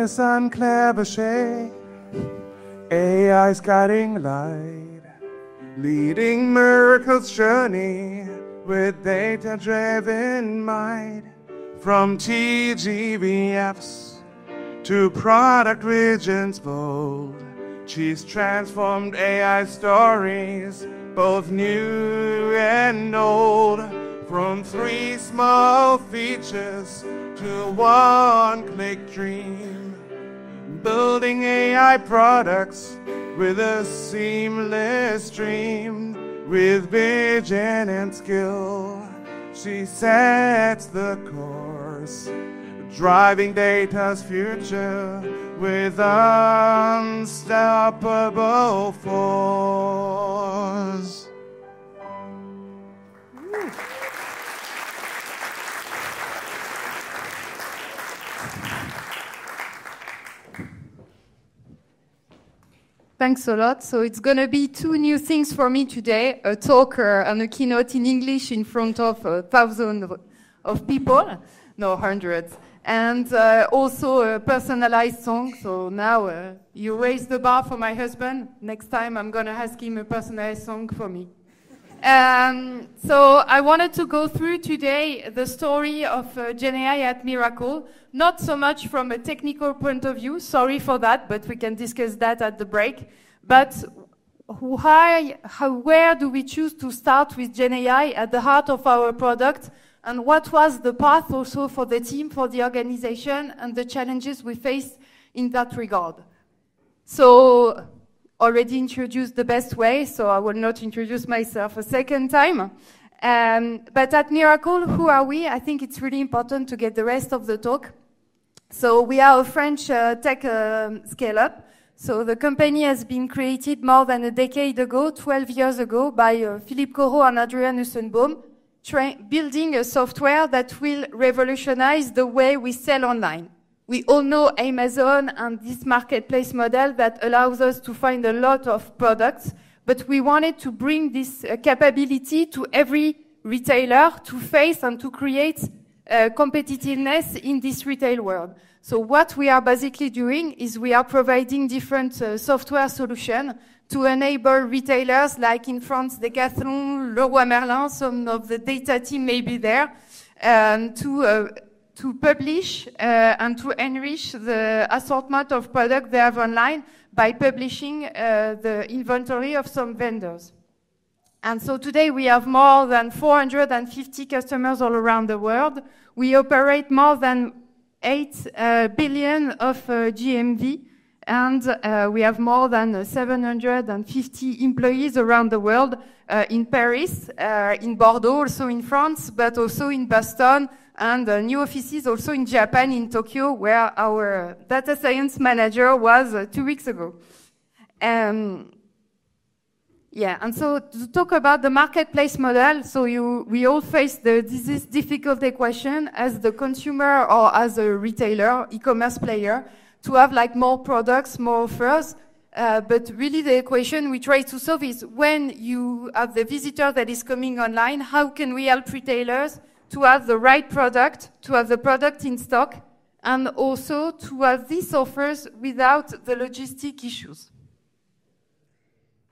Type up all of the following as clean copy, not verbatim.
genius and clever Baschet, AI's guiding light, leading Mirakl's journey with data-driven might. From TGVFs to product visions bold, she's transformed AI stories, both new and old. From 3 small features to one-click dream, building AI products with a seamless stream. With vision and skill, she sets the course, driving data's future with unstoppable force. Thanks a lot. So it's going to be 2 new things for me today, a talk and a keynote in English in front of thousands of people, no, hundreds, and also a personalized song. So now you raise the bar for my husband. Next time I'm going to ask him a personalized song for me. So I wanted to go through today the story of GenAI at Mirakl, not so much from a technical point of view, sorry for that, but we can discuss that at the break. But where do we choose to start with GenAI at the heart of our product, and what was the path also for the team, for the organization, and the challenges we faced in that regard. So already introduced the best way, so I will not introduce myself a second time. But at Mirakl, who are we? I think it's really important to get the rest of the talk. So we are a French tech scale-up. So the company has been created more than a decade ago, 12 years ago, by Philippe Corot and Adrian Nussenbaum, building a software that will revolutionize the way we sell online. We all know Amazon and this marketplace model that allows us to find a lot of products, but we wanted to bring this capability to every retailer to face and to create competitiveness in this retail world. So what we are basically doing is we are providing different software solutions to enable retailers like in France, Decathlon, Leroy Merlin, some of the data team may be there, to publish and to enrich the assortment of products they have online by publishing the inventory of some vendors. And so today we have more than 450 customers all around the world. We operate more than 8 billion of GMV, and we have more than 750 employees around the world, in Paris, in Bordeaux, also in France, but also in Boston, and new offices also in Japan, in Tokyo, where our data science manager was 2 weeks ago. Yeah, and so to talk about the marketplace model, so we all face this difficult equation as the consumer or as a retailer, e-commerce player, to have like more products, more offers. But really the equation we try to solve is when you have the visitor that is coming online, how can we help retailers to have the right product, to have the product in stock, and also to have these offers without the logistic issues.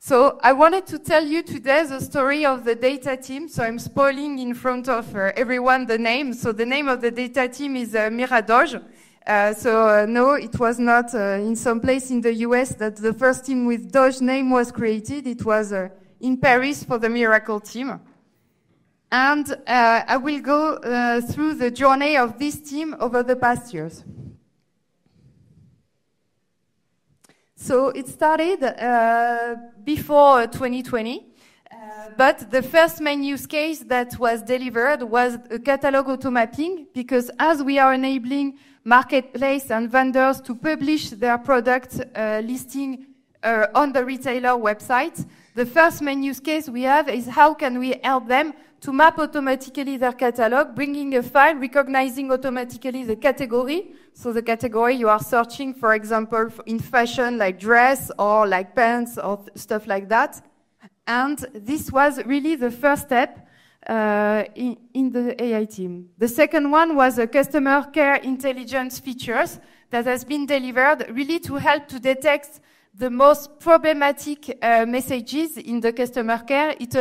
So I wanted to tell you today the story of the data team. So I'm spoiling in front of everyone the name. So the name of the data team is Mirakl. No, it was not in some place in the US that the first team with Doge name was created. It was in Paris for the Mirakl team. And I will go through the journey of this team over the past years. So it started before 2020, but the first main use case that was delivered was a catalog auto-mapping, because as we are enabling marketplace and vendors to publish their product listing on the retailer website, the first main use case we have is how can we help them to map automatically their catalog, bringing a file, recognizing automatically the category. So the category you are searching, for example, in fashion, like dress or like pants or stuff like that. And this was really the first step in the AI team. The second one was a customer care intelligence features, that has been delivered really to help to detect the most problematic messages in the customer care. It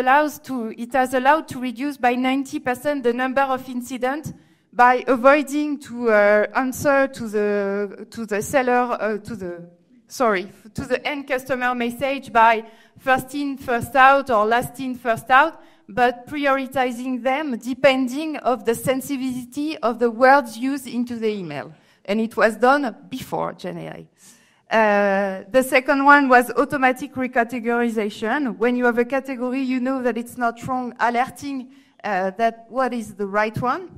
has allowed to reduce by 90% the number of incidents by avoiding to answer to the seller to the end customer message by first in, first out, or last in, first out, but prioritizing them depending of the sensitivity of the words used into the email. And it was done before GenAI. The second one was automatic recategorization. When you have a category, you know that it's not wrong, alerting that what is the right one.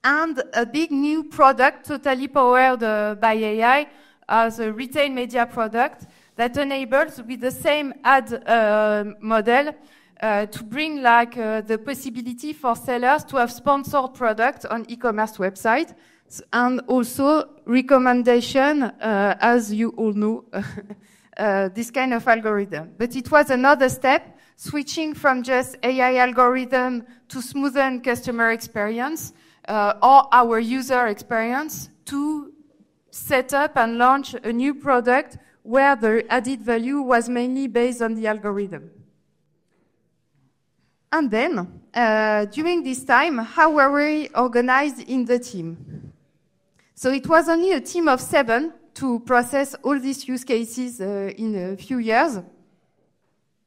And a big new product, totally powered by AI, as a retail media product that enables, with the same ad model, to bring the possibility for sellers to have sponsored products on e-commerce websites, and also recommendation, as you all know, this kind of algorithm. But it was another step, switching from just AI algorithm to smoothen customer experience or our user experience, to set up and launch a new product where the added value was mainly based on the algorithm. And then, during this time, how were we organized in the team? So it was only a team of 7 to process all these use cases in a few years.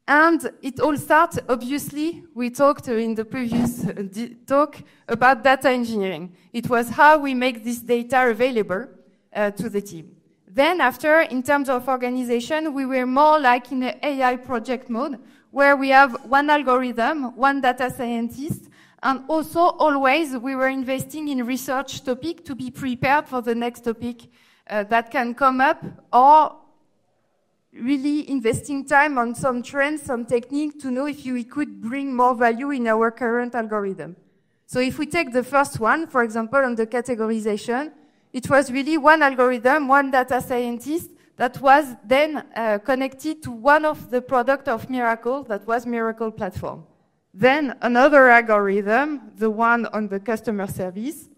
And it all starts, obviously, we talked in the previous talk about data engineering. It was how we make this data available to the team. Then after, in terms of organization, we were more like in an AI project mode, where we have one algorithm, one data scientist, and also always we were investing in research topic to be prepared for the next topic that can come up, or really investing time on some trends, some technique to know if we could bring more value in our current algorithm. So if we take the first one, for example, on the categorization, it was really one algorithm, one data scientist that was then connected to one of the product of Mirakl, that was Mirakl platform. Then another algorithm, the one on the customer service,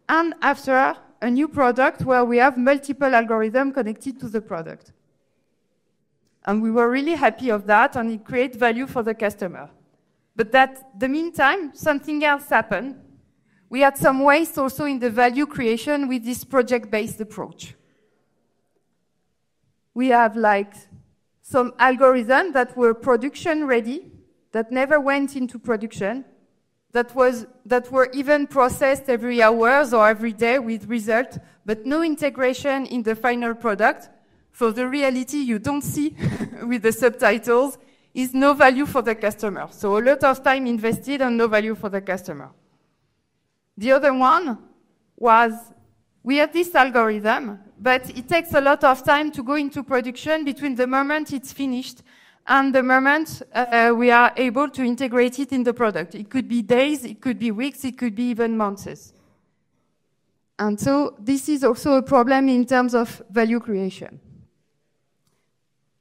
and after a new product where we have multiple algorithms connected to the product. And we were really happy of that, and it created value for the customer. But that, the meantime, something else happened. We had some waste also in the value creation with this project-based approach. We have some algorithms that were production ready, that never went into production, that were even processed every hours or every day with result, but no integration in the final product. So the reality you don't see with the subtitles is no value for the customer. So a lot of time invested and no value for the customer. The other one was, we have this algorithm, but it takes a lot of time to go into production between the moment it's finished and the moment we are able to integrate it in the product. It could be days, it could be weeks, it could be even months. And so this is also a problem in terms of value creation.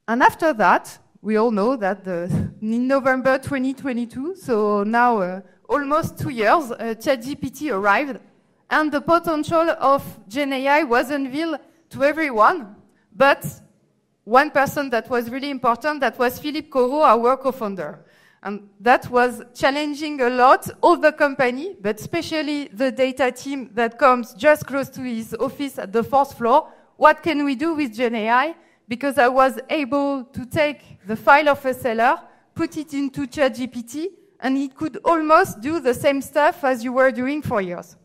And after that, we all know that in November 2022, so now almost 2 years, ChatGPT arrived, and the potential of GenAI was unveiled to everyone, but one person that was really important, that was Philippe Corot, our co-founder. And that was challenging a lot all the company, but especially the data team that comes just close to his office at the 4th floor. What can we do with GenAI? Because I was able to take the file of a seller, put it into ChatGPT, and it could almost do the same stuff as you were doing for years.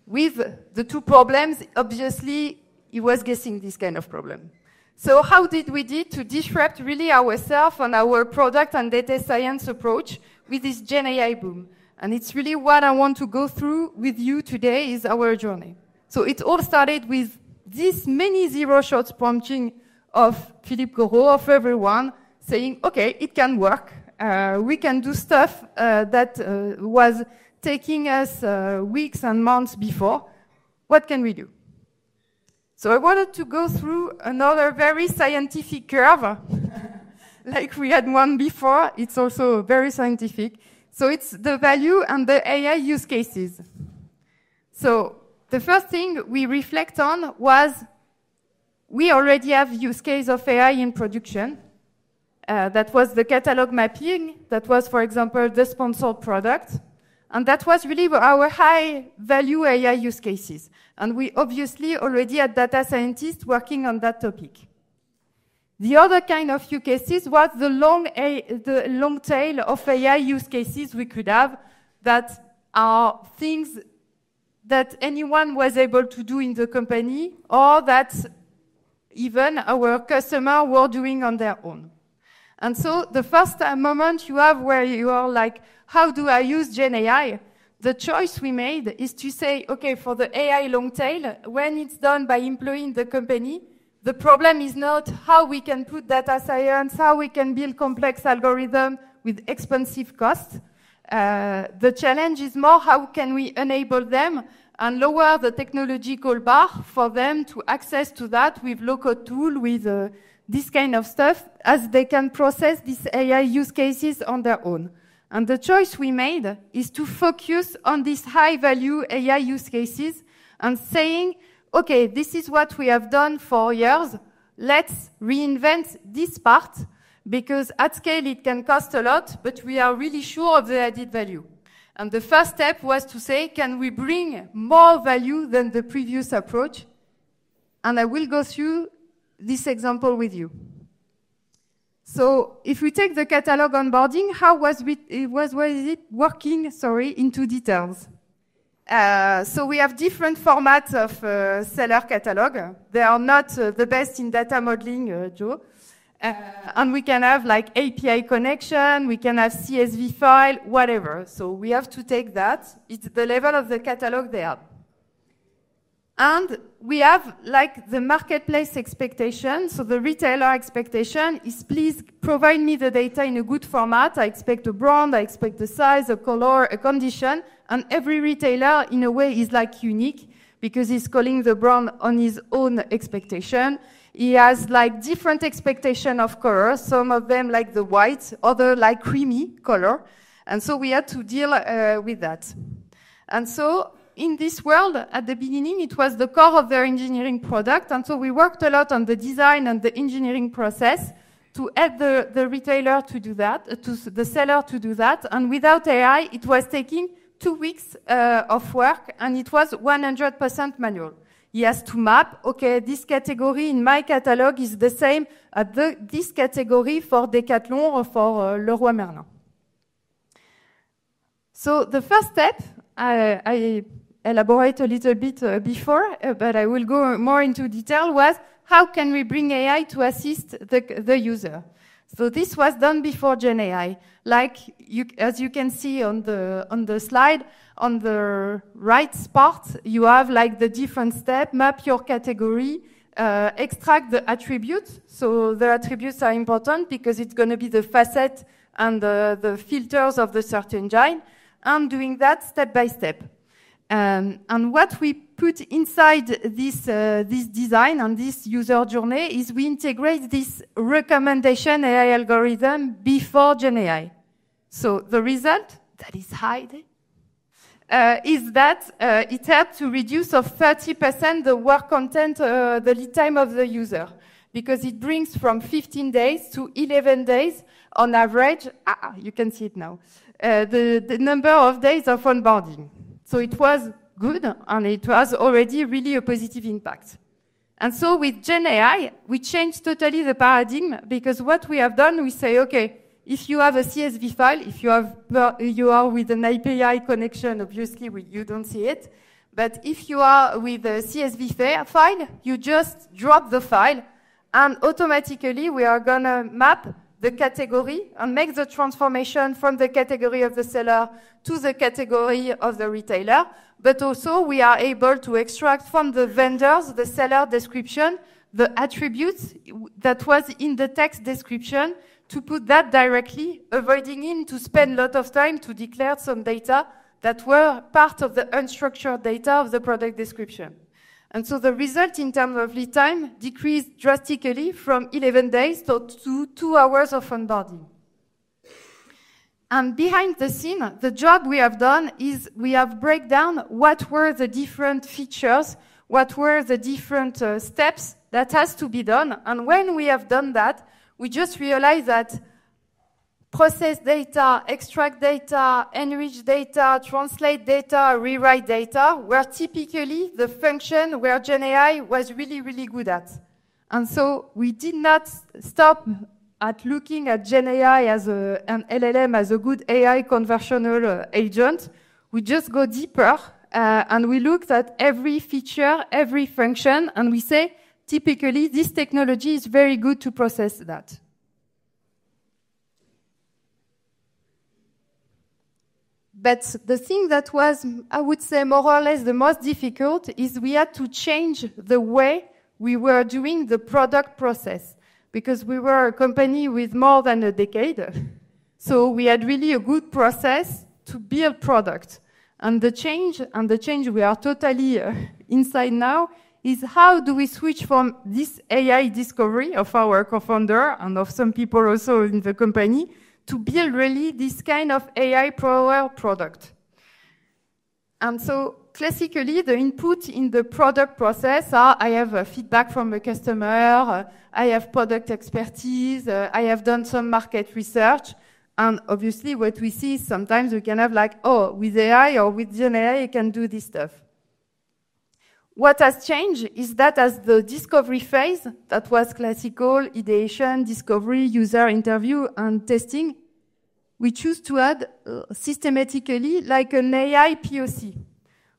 With the two problems, obviously, he was guessing this kind of problem. So how did we do to disrupt really ourselves on our product and data science approach with this GenAI boom? And it's really what I want to go through with you today is our journey. So it all started with this many zero shots prompting of Philippe Corot, of everyone, saying, okay, it can work. We can do stuff that was taking us weeks and months before. What can we do? So I wanted to go through another very scientific curve, like we had one before. It's also very scientific. So it's the value and the AI use cases. So The first thing we reflect on was we already have use case of AI in production. That was the catalog mapping. That was, for example, the sponsored product. And that was really our high-value AI use cases. And we obviously already had data scientists working on that topic. The other kind of use cases was the long tail of AI use cases we could have that are things that anyone was able to do in the company or that even our customers were doing on their own. And so the first moment you have where you are like, how do I use GenAI? The choice we made is to say, okay, for the AI long tail, when it's done by employee in the company, the problem is not how we can put data science, how we can build complex algorithms with expensive costs. The challenge is more how can we enable them and lower the technological bar for them to access to that with low-code tool, with this kind of stuff, as they can process these AI use cases on their own. And the choice we made is to focus on these high-value AI use cases and saying, okay, this is what we have done for years. Let's reinvent this part, because at scale it can cost a lot, but we are really sure of the added value. And the first step was to say, can we bring more value than the previous approach? And I will go through this example with you. So if we take the catalog onboarding, how was it working, into details? So we have different formats of seller catalog. They are not the best in data modeling, Joe. And we can have like API connection, we can have CSV file, whatever. So we have to take that. It's the level of the catalog they have. And we have like the marketplace expectation. So the retailer expectation is, please provide me the data in a good format. I expect a brand, I expect a size, a color, a condition. And every retailer, in a way, is like unique because he's calling the brand on his own expectation. He has like different expectation of color. Some of them like the white, other like creamy color. And so we had to deal with that. And so in this world, at the beginning, it was the core of their engineering product. And so we worked a lot on the design and the engineering process to help the retailer to do that, to the seller to do that. And without AI, it was taking 2 weeks of work, and it was 100% manual. He has to map, okay, this category in my catalog is the same as this category for Decathlon or for Leroy Merlin. So the first step, I elaborate a little bit before, but I will go more into detail, was how can we bring AI to assist the user? So this was done before GenAI. Like, as you can see on the slide, on the right part, you have like the different steps, map your category, extract the attributes. So the attributes are important because it's going to be the facet and the filters of the search engine, and doing that step by step. And what we put inside this design and this user journey is we integrate this recommendation AI algorithm before GenAI. So the result, that is high, is that it helped to reduce of 30% the work content, the lead time of the user, because it brings from 15 days to 11 days on average. You can see it now. The number of days of onboarding. So it was good, and it was already really a positive impact. And so with GenAI, we changed totally the paradigm, because what we have done, we say, okay, if you have a CSV file, if you are with an API connection, obviously you don't see it. But if you are with a CSV file, you just drop the file, and automatically we are going to map the category and make the transformation from the category of the seller to the category of the retailer. But also we are able to extract from the vendors, the seller description, the attributes that was in the text description, to put that directly, avoiding him to spend a lot of time to declare some data that were part of the unstructured data of the product description. And so the result in terms of lead time decreased drastically from 11 days to 2 hours of onboarding. And behind the scene, the job we have done is we have break down what were the different features, what were the different steps that has to be done. And when we have done that, we just realized that process data, extract data, enrich data, translate data, rewrite data were typically the function where GenAI was really, really good at. And so we did not stop at looking at GenAI as an LLM as a good AI conversational agent. We just go deeper and we looked at every feature, every function, and we say, typically, this technology is very good to process that. But the thing that was, I would say, more or less the most difficult is we had to change the way we were doing the product process, because we were a company with more than a decade. So we had really a good process to build product. And the change we are totally inside now is how do we switch from this AI discovery of our co-founder and of some people also in the company to build really this kind of AI-powered product. And so classically, the input in the product process are, I have feedback from a customer, I have product expertise, I have done some market research, and obviously what we see is sometimes we can have like, oh, with AI or with GenAI, I can do this stuff. What has changed is that as the discovery phase, that was classical, ideation, discovery, user interview, and testing, we choose to add systematically like an AI POC.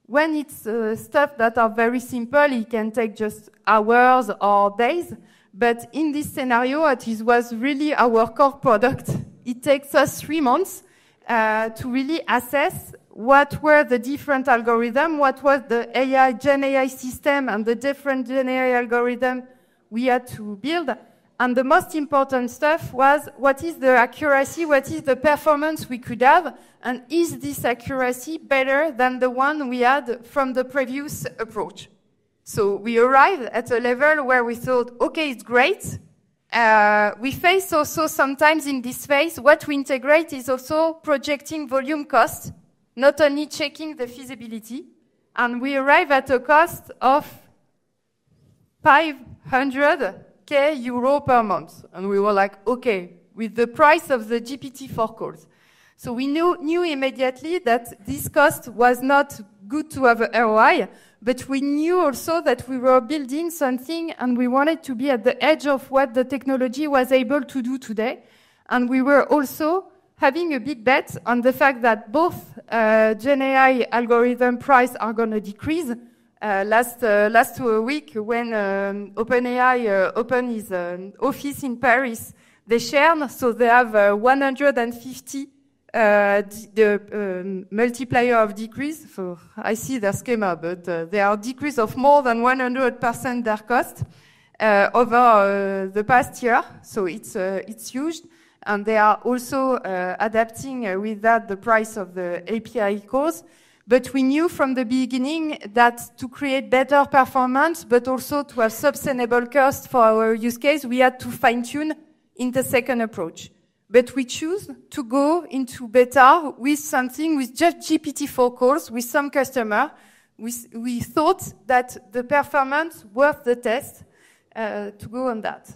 When it's stuff that are very simple, it can take just hours or days. But in this scenario, it was really our core product. It takes us 3 months to really assess what were the different algorithms, what was the GenAI system and the different GenAI algorithm we had to build. And the most important stuff was what is the accuracy, what is the performance we could have, and is this accuracy better than the one we had from the previous approach? So we arrived at a level where we thought, okay, it's great. We face also sometimes in this phase, what we integrate is also projecting volume cost, not only checking the feasibility. And we arrive at a cost of 500K euro per month. And we were like, okay, with the price of the GPT-4 calls. So we knew immediately that this cost was not good to have a ROI, but we knew also that we were building something and we wanted to be at the edge of what the technology was able to do today. And we were also having a big bet on the fact that both GenAI algorithm price are going to decrease. Last week, when OpenAI opened his office in Paris, they shared, so they have 150 the multiplier of decrease. So I see their schema, but they are decrease of more than 100% their cost over the past year. So it's huge. And they are also adapting with that the price of the API calls. But we knew from the beginning that to create better performance, but also to have sustainable cost for our use case, we had to fine-tune in the second approach. But we choose to go into beta with something with just GPT-4 calls with some customer. We thought that the performance worth the test to go on that.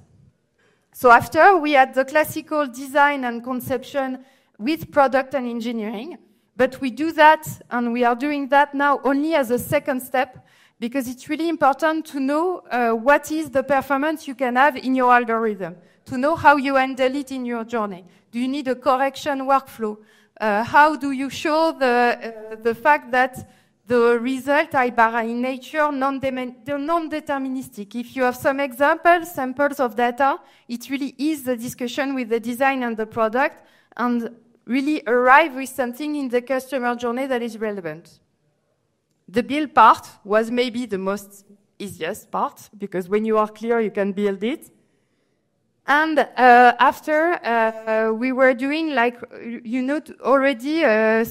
So after, we had the classical design and conception with product and engineering. But we do that, and we are doing that now only as a second step, because it's really important to know what is the performance you can have in your algorithm, to know how you handle it in your journey. Do you need a correction workflow? How do you show the fact that the results are in nature non-deterministic? If you have some samples of data, it really is the discussion with the design and the product, and really arrive with something in the customer journey that is relevant. The build part was maybe the most easiest part, because when you are clear, you can build it. And after, we were doing already a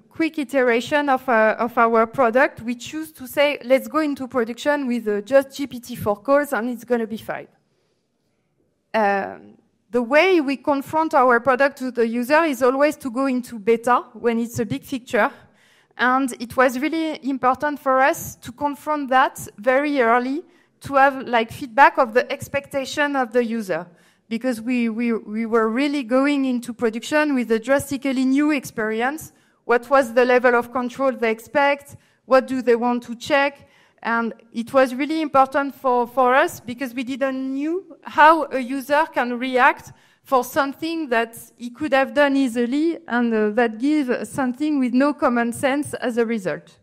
quick iteration of our product. We choose to say, let's go into production with just GPT-4 calls, and it's going to be fine. The the way we confront our product to the user is always to go into beta when it's a big feature. And it was really important for us to confront that very early, to have like feedback of the expectation of the user. Because we were really going into production with a drastically new experience. What was the level of control they expect? What do they want to check? And it was really important for us because we didn't know how a user can react for something that he could have done easily and that gives something with no common sense as a result.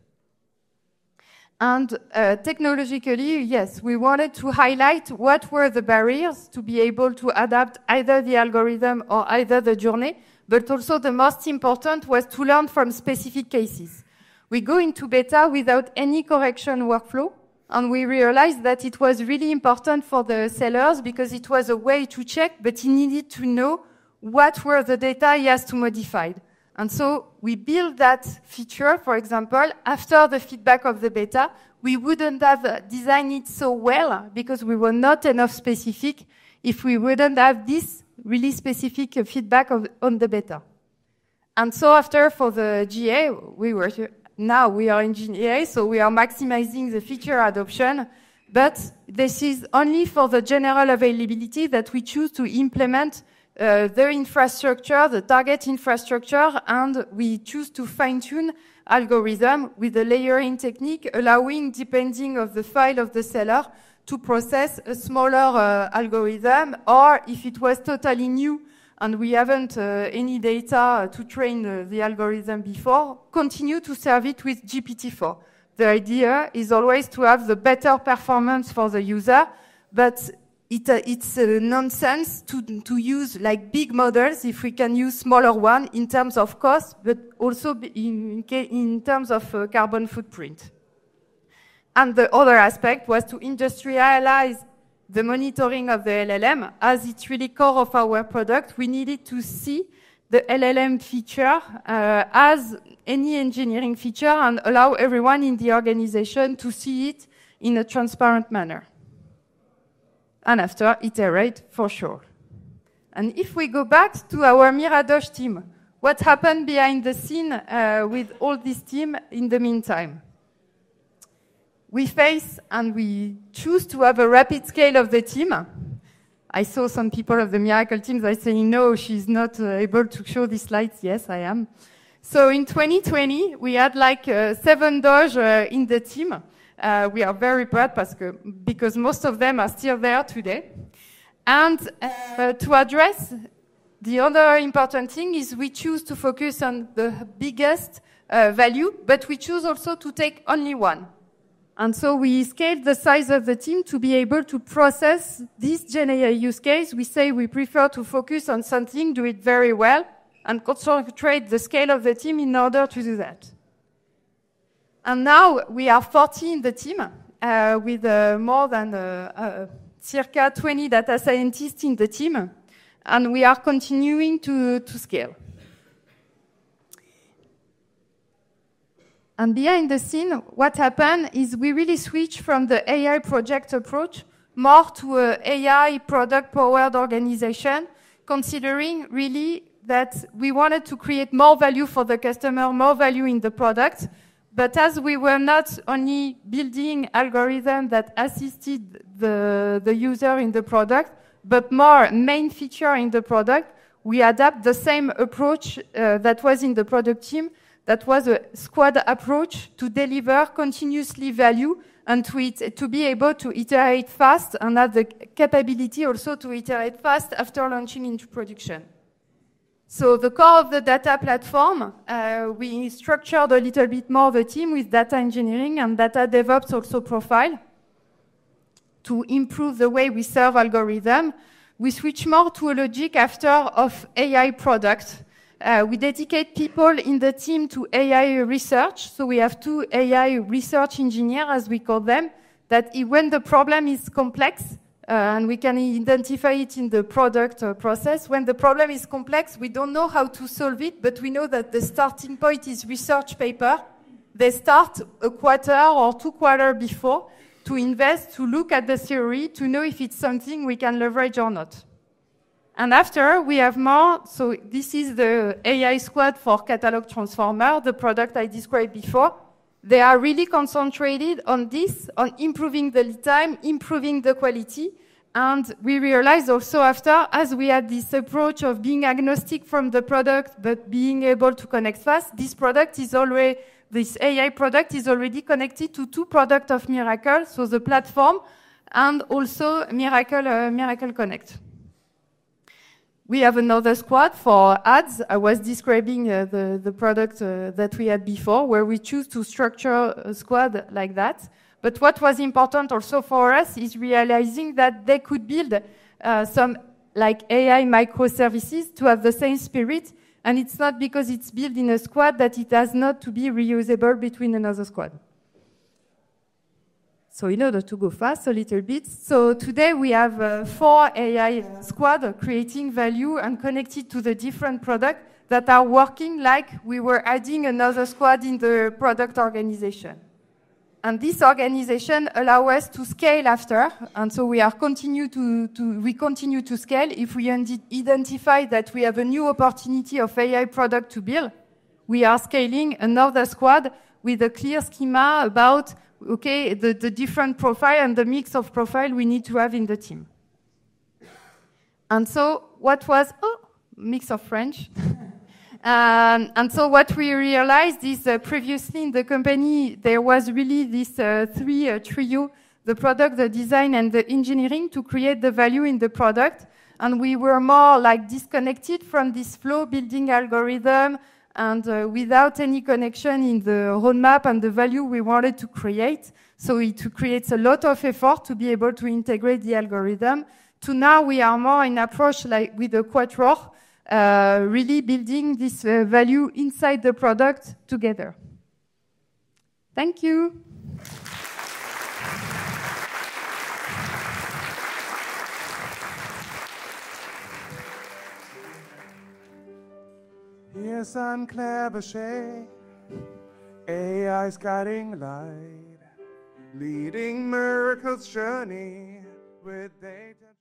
And technologically, yes, we wanted to highlight what were the barriers to be able to adapt either the algorithm or either the journey, but also the most important was to learn from specific cases. We go into beta without any correction workflow, and we realized that it was really important for the sellers because it was a way to check, but he needed to know what were the data he has to modify. And so we built that feature, for example, after the feedback of the beta. We wouldn't have designed it so well because we were not enough specific if we wouldn't have this really specific feedback on the beta. And so after for the GA, now we are in GA, so we are maximizing the feature adoption, but this is only for the general availability that we choose to implement the infrastructure, the target infrastructure, and we choose to fine-tune algorithm with a layering technique, allowing, depending on the file of the seller, to process a smaller algorithm, or if it was totally new and we haven't any data to train the algorithm before, continue to serve it with GPT-4. The idea is always to have the better performance for the user, but it's nonsense to use like big models if we can use smaller one in terms of cost, but also in terms of carbon footprint. And the other aspect was to industrialize the monitoring of the LLM. As it's really core of our product, we needed to see the LLM feature as any engineering feature and allow everyone in the organization to see it in a transparent manner. And after, iterate for sure. And if we go back to our Mirakl team, what happened behind the scene with all this team in the meantime? We face and we choose to have a rapid scale of the team. I saw some people of the Mirakl team that saying, no, she's not able to show these slides. Yes, I am. So in 2020, we had like 7 Doge in the team. We are very proud because most of them are still there today. And to address the other important thing is we choose to focus on the biggest value, but we choose also to take only one. And so we scaled the size of the team to be able to process this GenAI use case. We say we prefer to focus on something, do it very well, and concentrate the scale of the team in order to do that. And now we are 40 in the team with more than circa 20 data scientists in the team, and we are continuing to scale. And behind the scene, what happened is we really switched from the AI project approach more to an AI product-powered organization, considering really that we wanted to create more value for the customer, more value in the product. But as we were not only building algorithms that assisted the user in the product, but more main feature in the product, we adapt the same approach that was in the product team. That was a squad approach to deliver continuously value and to be able to iterate fast and have the capability also to iterate fast after launching into production. So the core of the data platform, we structured a little bit more the team with data engineering and data DevOps also profile to improve the way we serve algorithm. We switch more to a logic after of AI product. We dedicate people in the team to AI research. So we have 2 AI research engineers, as we call them, that when the problem is complex, and we can identify it in the product process, when the problem is complex, we don't know how to solve it, but we know that the starting point is research paper. They start a quarter or 2 quarters before to invest, to look at the theory, to know if it's something we can leverage or not. And after, we have more. So this is the AI squad for Catalog Transformer, the product I described before. They are really concentrated on this, on improving the lead time, improving the quality. And we realized also after, as we had this approach of being agnostic from the product, but being able to connect fast, this AI product is already connected to 2 products of Mirakl, so the platform and also Mirakl Connect. We have another squad for ads. I was describing the product that we had before, where we choose to structure a squad like that. But what was important also for us is realizing that they could build some like AI microservices to have the same spirit. And it's not because it's built in a squad that it has not to be reusable between another squad. So in order to go fast a little bit, so today we have 4 AI squads creating value and connected to the different products that are working like we were adding another squad in the product organization. And this organization allows us to scale after, and so we continue to scale. If we identify that we have a new opportunity of AI product to build, we are scaling another squad with a clear schema about the different profile and the mix of profile we need to have in the team. And so mix of French. And so what we realized is previously in the company, there was really this 3 trio, the product, the design, and the engineering to create the value in the product. And we were more like disconnected from this flow building algorithm and without any connection in the roadmap and the value we wanted to create. So it creates a lot of effort to be able to integrate the algorithm. To now we are more in approach like with the Quattro, really building this value inside the product together. Thank you. Yes, I'm Claire Baschet, AI's guiding light, leading Mirakl's journey with data.